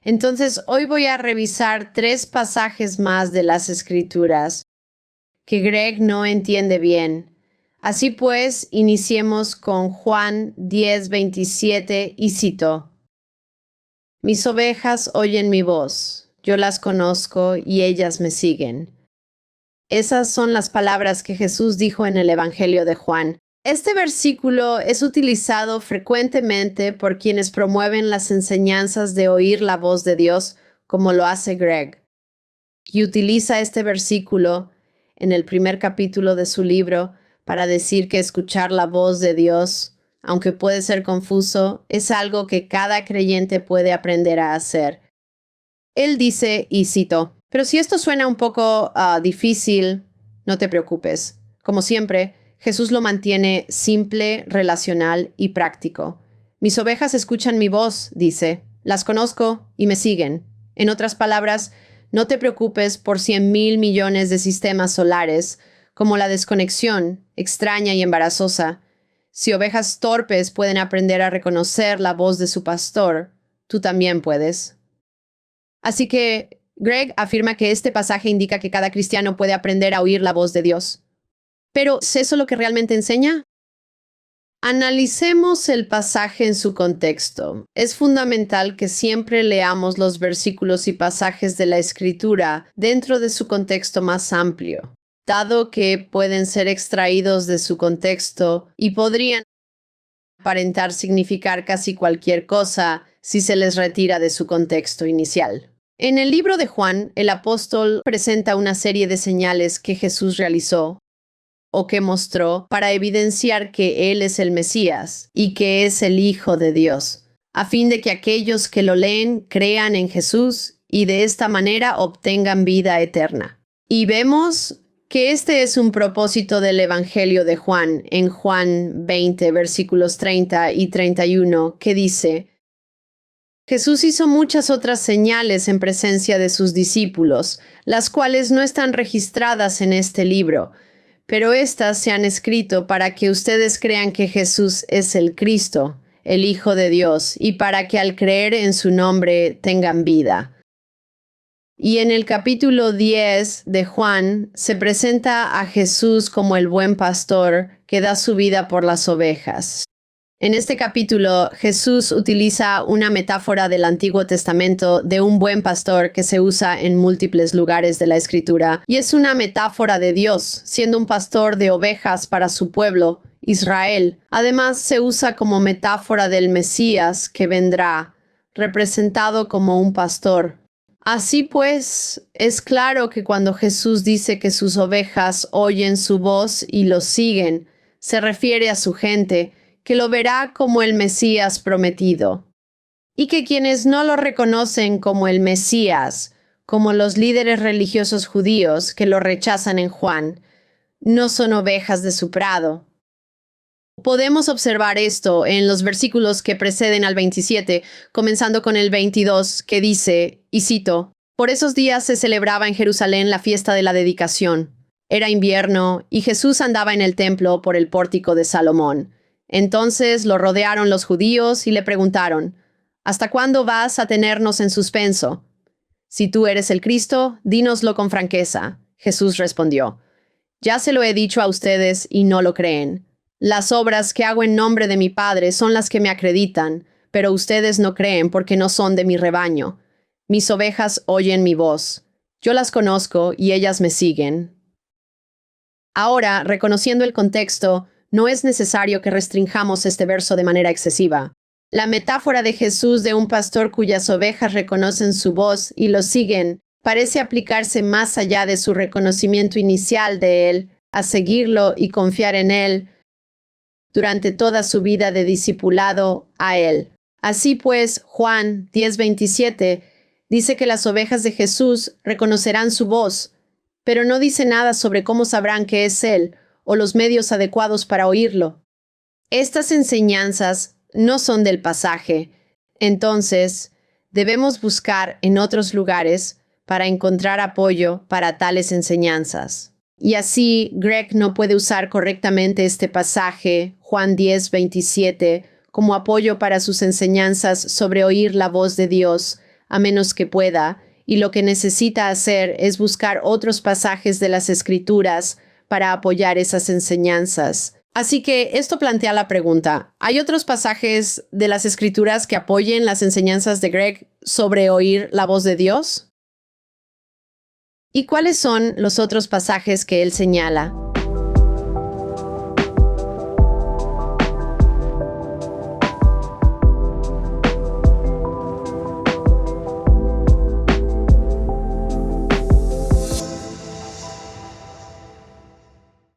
Entonces, hoy voy a revisar 3 pasajes más de las Escrituras que Greg no entiende bien. Así pues, iniciemos con Juan 10:27 y cito: Mis ovejas oyen mi voz, yo las conozco y ellas me siguen. Esas son las palabras que Jesús dijo en el Evangelio de Juan. Este versículo es utilizado frecuentemente por quienes promueven las enseñanzas de oír la voz de Dios, como lo hace Greg. Y utiliza este versículo en el primer capítulo de su libro para decir que escuchar la voz de Dios, aunque puede ser confuso, es algo que cada creyente puede aprender a hacer. Él dice, y cito: pero si esto suena un poco difícil, no te preocupes. Como siempre, Jesús lo mantiene simple, relacional y práctico. Mis ovejas escuchan mi voz, dice. Las conozco y me siguen. En otras palabras, no te preocupes por 100,000 millones de sistemas solares, como la desconexión, extraña y embarazosa. Si ovejas torpes pueden aprender a reconocer la voz de su pastor, tú también puedes. Así que Greg afirma que este pasaje indica que cada cristiano puede aprender a oír la voz de Dios. ¿Pero es eso lo que realmente enseña? Analicemos el pasaje en su contexto. Es fundamental que siempre leamos los versículos y pasajes de la Escritura dentro de su contexto más amplio, dado que pueden ser extraídos de su contexto y podrían aparentar significar casi cualquier cosa si se les retira de su contexto inicial. En el libro de Juan, el apóstol presenta una serie de señales que Jesús realizó o que mostró para evidenciar que Él es el Mesías y que es el Hijo de Dios, a fin de que aquellos que lo leen crean en Jesús y de esta manera obtengan vida eterna. Y vemos que este es un propósito del Evangelio de Juan, en Juan 20, versículos 30 y 31, que dice: Jesús hizo muchas otras señales en presencia de sus discípulos, las cuales no están registradas en este libro, pero éstas se han escrito para que ustedes crean que Jesús es el Cristo, el Hijo de Dios, y para que al creer en su nombre tengan vida. Y en el capítulo 10 de Juan se presenta a Jesús como el buen pastor que da su vida por las ovejas. En este capítulo, Jesús utiliza una metáfora del Antiguo Testamento de un buen pastor que se usa en múltiples lugares de la Escritura, y es una metáfora de Dios, siendo un pastor de ovejas para su pueblo, Israel. Además, se usa como metáfora del Mesías que vendrá, representado como un pastor. Así pues, es claro que cuando Jesús dice que sus ovejas oyen su voz y lo siguen, se refiere a su gente, que lo verá como el Mesías prometido, y que quienes no lo reconocen como el Mesías, como los líderes religiosos judíos que lo rechazan en Juan, no son ovejas de su prado. Podemos observar esto en los versículos que preceden al 27, comenzando con el 22, que dice, y cito: Por esos días se celebraba en Jerusalén la fiesta de la dedicación. Era invierno, y Jesús andaba en el templo por el pórtico de Salomón. Entonces lo rodearon los judíos y le preguntaron: ¿Hasta cuándo vas a tenernos en suspenso? Si tú eres el Cristo, dínoslo con franqueza. Jesús respondió: Ya se lo he dicho a ustedes y no lo creen. Las obras que hago en nombre de mi Padre son las que me acreditan, pero ustedes no creen porque no son de mi rebaño. Mis ovejas oyen mi voz. Yo las conozco y ellas me siguen. Ahora, reconociendo el contexto, no es necesario que restringamos este verso de manera excesiva. La metáfora de Jesús de un pastor cuyas ovejas reconocen su voz y lo siguen parece aplicarse más allá de su reconocimiento inicial de Él, a seguirlo y confiar en Él durante toda su vida de discipulado a Él. Así pues, Juan 10:27 dice que las ovejas de Jesús reconocerán su voz, pero no dice nada sobre cómo sabrán que es Él o los medios adecuados para oírlo. Estas enseñanzas no son del pasaje, entonces debemos buscar en otros lugares para encontrar apoyo para tales enseñanzas. Y así, Greg no puede usar correctamente este pasaje, Juan 10:27, como apoyo para sus enseñanzas sobre oír la voz de Dios, a menos que pueda, y lo que necesita hacer es buscar otros pasajes de las Escrituras para apoyar esas enseñanzas. Así que esto plantea la pregunta, ¿hay otros pasajes de las Escrituras que apoyen las enseñanzas de Greg sobre oír la voz de Dios? ¿Y cuáles son los otros pasajes que él señala?